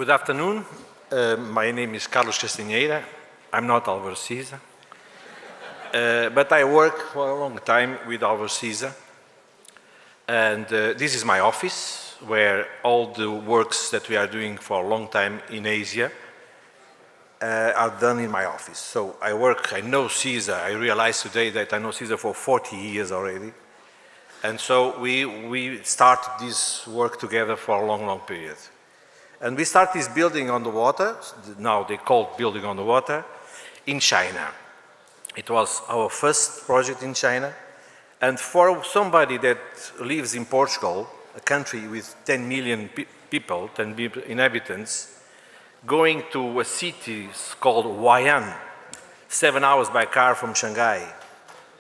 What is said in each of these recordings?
Good afternoon. My name is Carlos Castanheira. I'm not Álvaro Siza, but I work for a long time with Álvaro Siza. And this is my office, where all the works that we are doing for a long time in Asia are done in my office. So I know Siza. I realized today that I know Siza for 40 years already. And so we started this work together for a long, long period. And we started this building on the water, now they call it building on the water, in China. It was our first project in China. And for somebody that lives in Portugal, a country with 10 million people, 10 million inhabitants, going to a city called Huai'an, 7 hours by car from Shanghai,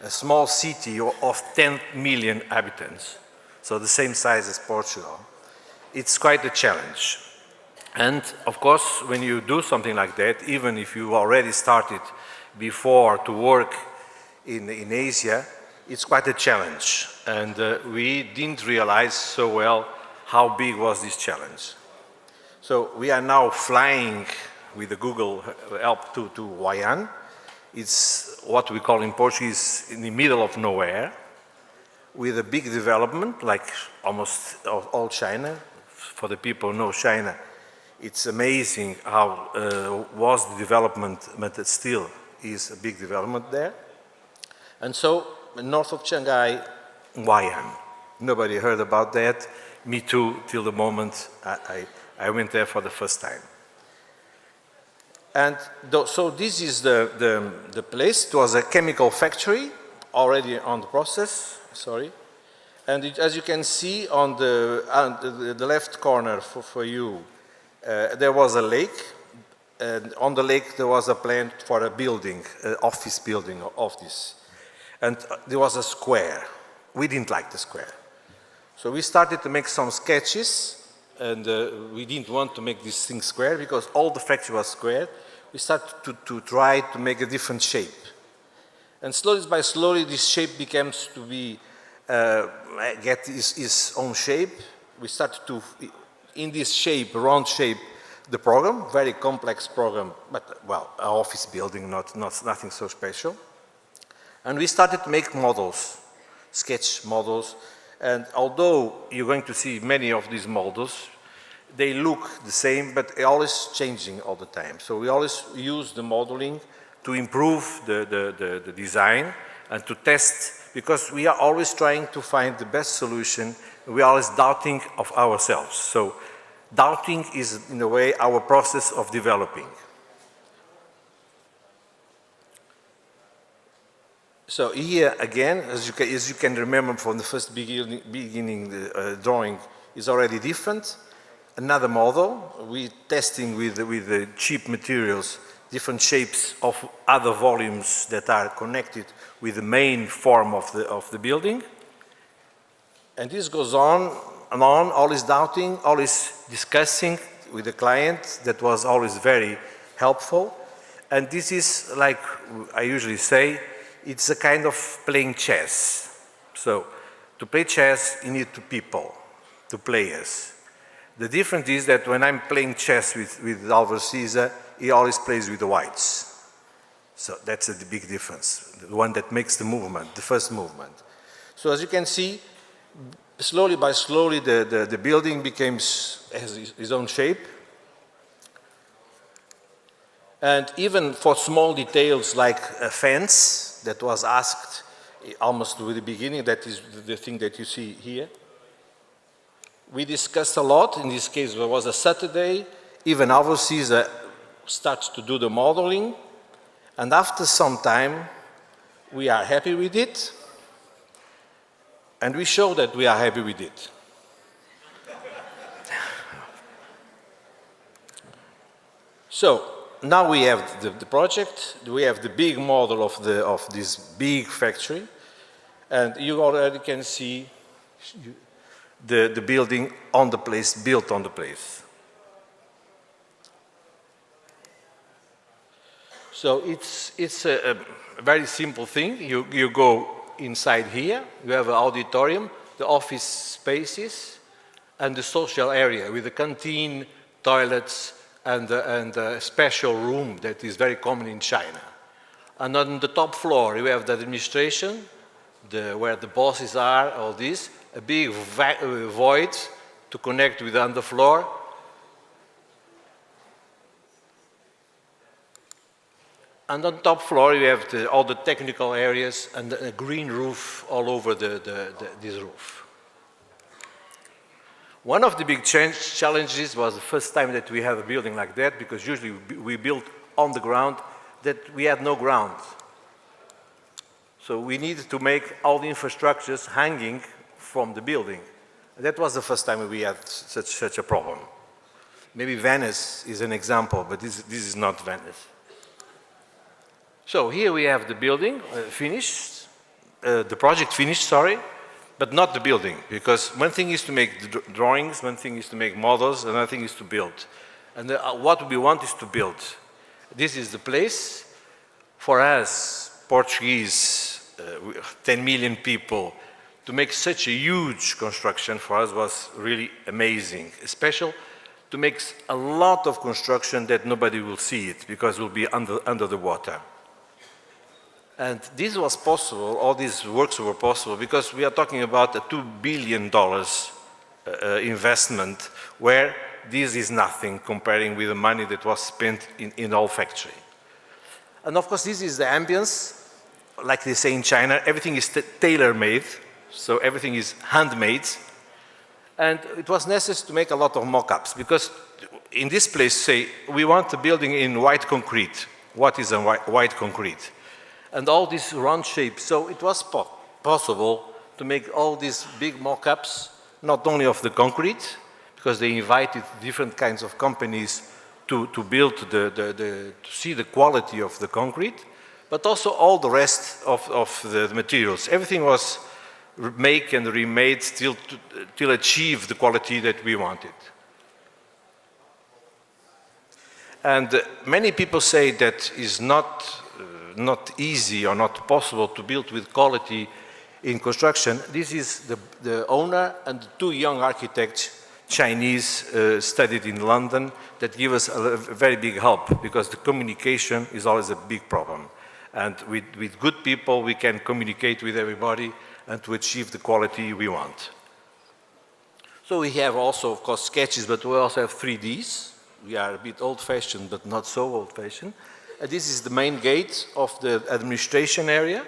a small city of 10 million inhabitants, so the same size as Portugal, it's quite a challenge. And of course, when you do something like that, even if you already started before to work in Asia, it's quite a challenge. And we didn't realize so well how big was this challenge. So we are now flying with the Google help to Huai'an. It's what we call in Portuguese in the middle of nowhere, with a big development, like almost all China. For the people who know China, it's amazing how was the development, but it still is a big development there. And so, north of Shanghai, Huai'an. Nobody heard about that. Me too, till the moment I went there for the first time. And so this is the place. It was a chemical factory, already on the process, sorry. And as you can see on the left corner for you, there was a lake, and on the lake there was a plan for a building, an office building of this. And there was a square. We didn't like the square. So we started to make some sketches, and we didn't want to make this thing square because all the factory was square. We started to try to make a different shape. And slowly by slowly this shape becomes to be, get its own shape. We started to, in this shape, round shape, the program, very complex program, but well, an office building, nothing so special. And we started to make models, sketch models, and although you're going to see many of these models, they look the same, but they're always changing all the time. So we always use the modeling to improve the design and to test, because we are always trying to find the best solution. We are always doubting of ourselves. So doubting is, in a way, our process of developing. So here again, as you can remember from the first beginning the drawing is already different. Another model, we're testing with the cheap materials, different shapes of other volumes that are connected with the main form of the building. And this goes on and on, always doubting, always discussing with the client. That was always very helpful. And this is, like I usually say, it's a kind of playing chess. So to play chess, you need two people, two players. The difference is that when I'm playing chess with Álvaro Siza, he always plays with the whites. So that's the big difference, the one that makes the movement, the first movement. So as you can see, slowly by slowly, the building has its own shape. And even for small details like a fence that was asked almost with the beginning, that is the thing that you see here. We discussed a lot. In this case, there was a Saturday. Even Álvaro Siza starts to do the modeling. And after some time, we are happy with it. And we show that we are happy with it. So now we have the project. We have the big model of this big factory. And you already can see the building on the place, built on the place. So it's a very simple thing. You go inside here, you have an auditorium, the office spaces, and the social area with the canteen, toilets, and a special room that is very common in China. And on the top floor, you have the administration, where the bosses are, all this, a big void to connect with the underfloor. And on top floor, you have all the technical areas and a green roof all over this roof. One of the big challenges was the first time that we had a building like that, because usually we built on the ground, that we had no ground. So we needed to make all the infrastructures hanging from the building. That was the first time we had such a problem. Maybe Venice is an example, but this is not Venice. So here we have the building finished, the project finished, sorry, but not the building, because one thing is to make the drawings, one thing is to make models, another thing is to build. And what we want is to build. This is the place. For us, Portuguese, 10 million people, to make such a huge construction for us was really amazing, especially to make a lot of construction that nobody will see it, because it will be under the water. And this was possible, all these works were possible, because we are talking about a $2 billion investment, where this is nothing comparing with the money that was spent in the whole factory. And of course, this is the ambience. Like they say in China, everything is tailor-made, so everything is handmade. And it was necessary to make a lot of mock-ups, because in this place, say, we want a building in white concrete. What is a white concrete? And all these round shapes. So it was possible to make all these big mock-ups, not only of the concrete, because they invited different kinds of companies to build, to see the quality of the concrete, but also all the rest of the materials. Everything was made and remade till achieve the quality that we wanted. And many people say that is not easy or not possible to build with quality in construction. This is the owner and the two young architects, Chinese, studied in London, that give us a very big help, because the communication is always a big problem. And with good people, we can communicate with everybody and to achieve the quality we want. So we have also, of course, sketches, but we also have 3Ds. We are a bit old-fashioned, but not so old-fashioned. This is the main gate of the administration area.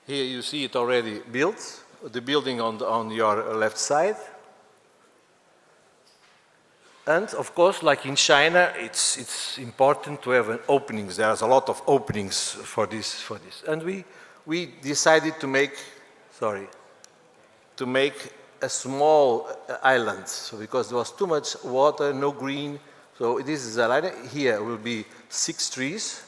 Here you see it already built, the building on your left side. And of course, like in China, it's important to have openings. There's a lot of openings for this. And we decided to make a small island, so because there was too much water, no green. So this is an island. Here will be 6 trees.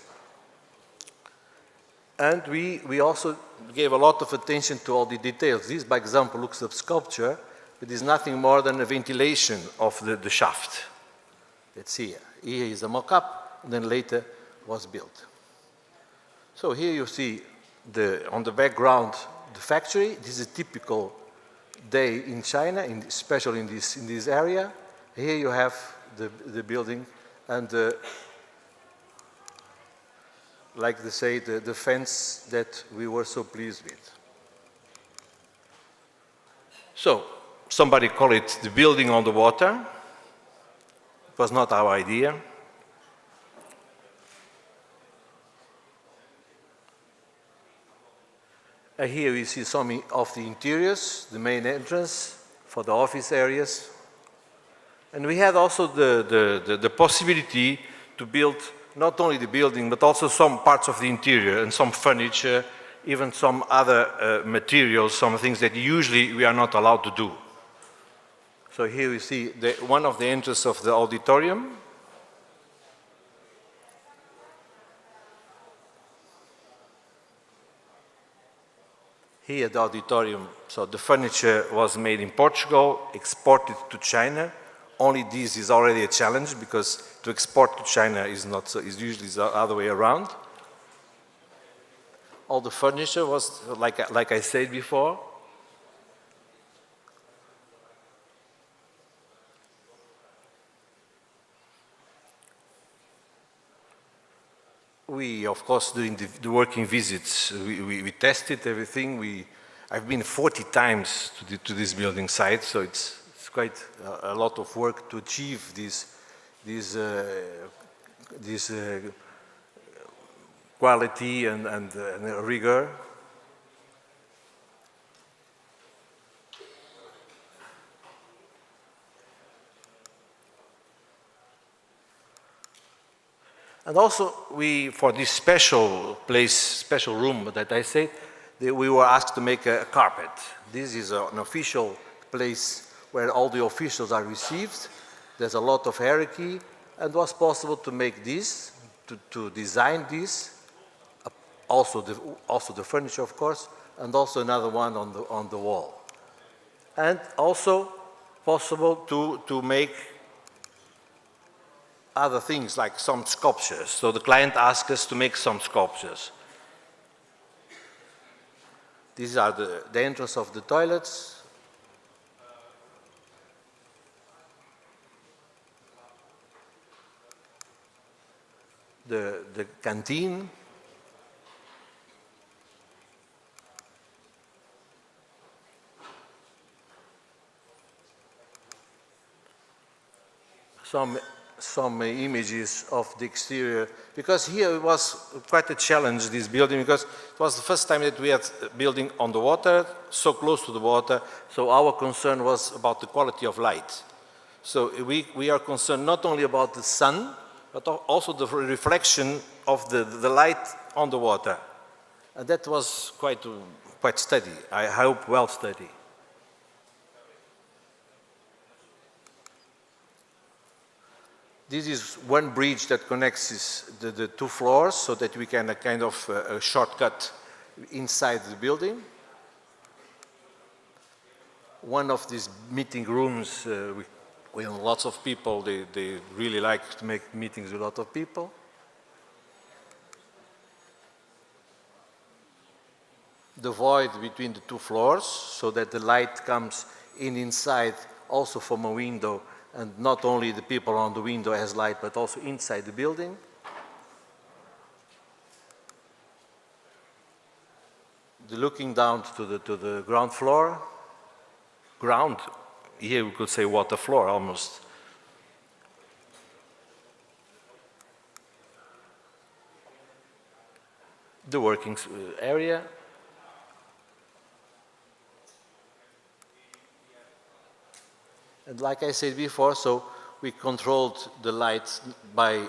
And we also gave a lot of attention to all the details. This, by example, looks like sculpture, but is nothing more than a ventilation of the shaft. Let's see here. Here is a mock-up, and then later was built. So here you see on the background the factory. This is a typical day in China, especially in this area. Here you have the building and like they say, the fence that we were so pleased with. So somebody called it the building on the water. It was not our idea. Here we see some of the interiors, the main entrance for the office areas. And we had also the possibility to build not only the building, but also some parts of the interior and some furniture, even some other materials, some things that usually we are not allowed to do. So here we see one of the entrances of the auditorium. Here the auditorium, so the furniture was made in Portugal, exported to China. Only this is already a challenge, because to export to China is usually the other way around. All the furniture was, like I said before. We, of course, during the working visits, we tested everything. I've been 40 times to this building site, so it's quite a lot of work to achieve this quality and rigor. And also, for this special place, special room that I said, we were asked to make a carpet. This is an official place where all the officials are received. There's a lot of hierarchy, and it was possible to make this, to design this, also the furniture, of course, and also another one on the wall. And also possible to make other things like some sculptures. So the client asked us to make some sculptures. These are the entrance of the toilets. The canteen. Some images of the exterior, because here it was quite a challenge, this building, because it was the first time that we had a building on the water, so close to the water, so our concern was about the quality of light. So we are concerned not only about the sun, but also the reflection of the light on the water. And that was quite steady, I hope well steady. This is one bridge that connects the two floors so that we can kind of a shortcut inside the building. One of these meeting rooms with lots of people, they really like to make meetings with a lot of people. The void between the two floors so that the light comes inside also from a window, and not only the people on the window has light, but also inside the building. Looking down to the ground floor. Ground, here we could say water floor almost. The working area. And like I said before, so we controlled the lights by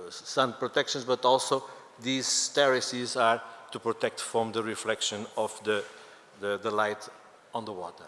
sun protections, but also these terraces are to protect from the reflection of the light on the water.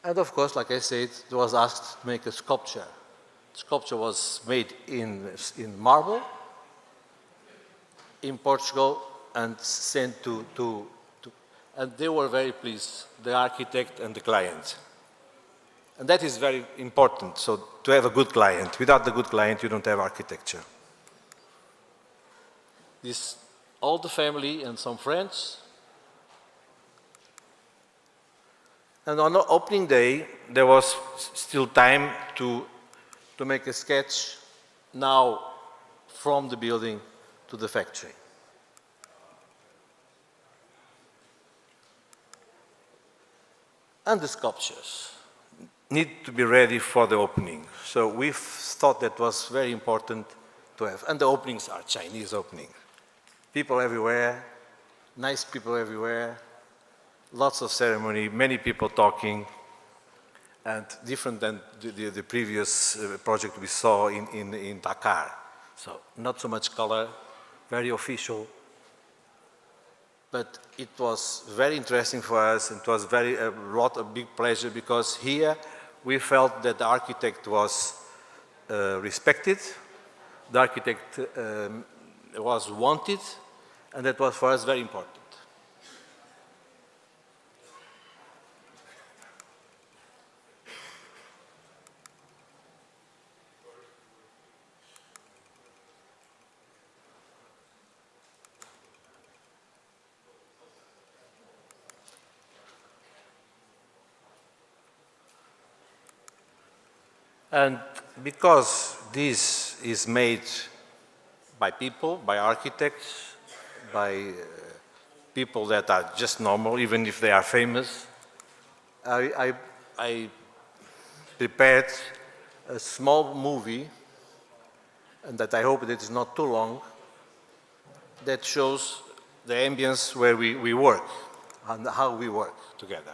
And of course, like I said, it was asked to make a sculpture. The sculpture was made in marble in Portugal and sent to and they were very pleased, the architect and the client. And that is very important, so to have a good client. Without the good client, you don't have architecture. All the family and some friends. And on the opening day, there was still time to make a sketch now from the building to the factory. And the sculptures need to be ready for the opening. So we thought that was very important to have. And the openings are Chinese opening. People everywhere, nice people everywhere, lots of ceremony, many people talking, and different than the previous project we saw in Dakar. So not so much color, very official. But it was very interesting for us, and it was a big pleasure, because here we felt that the architect was respected, the architect was wanted, and that was for us very important. And because this is made by people, by architects, by people that are just normal, even if they are famous, I prepared a small movie, and that I hope that it's not too long, that shows the ambience where we work and how we work together.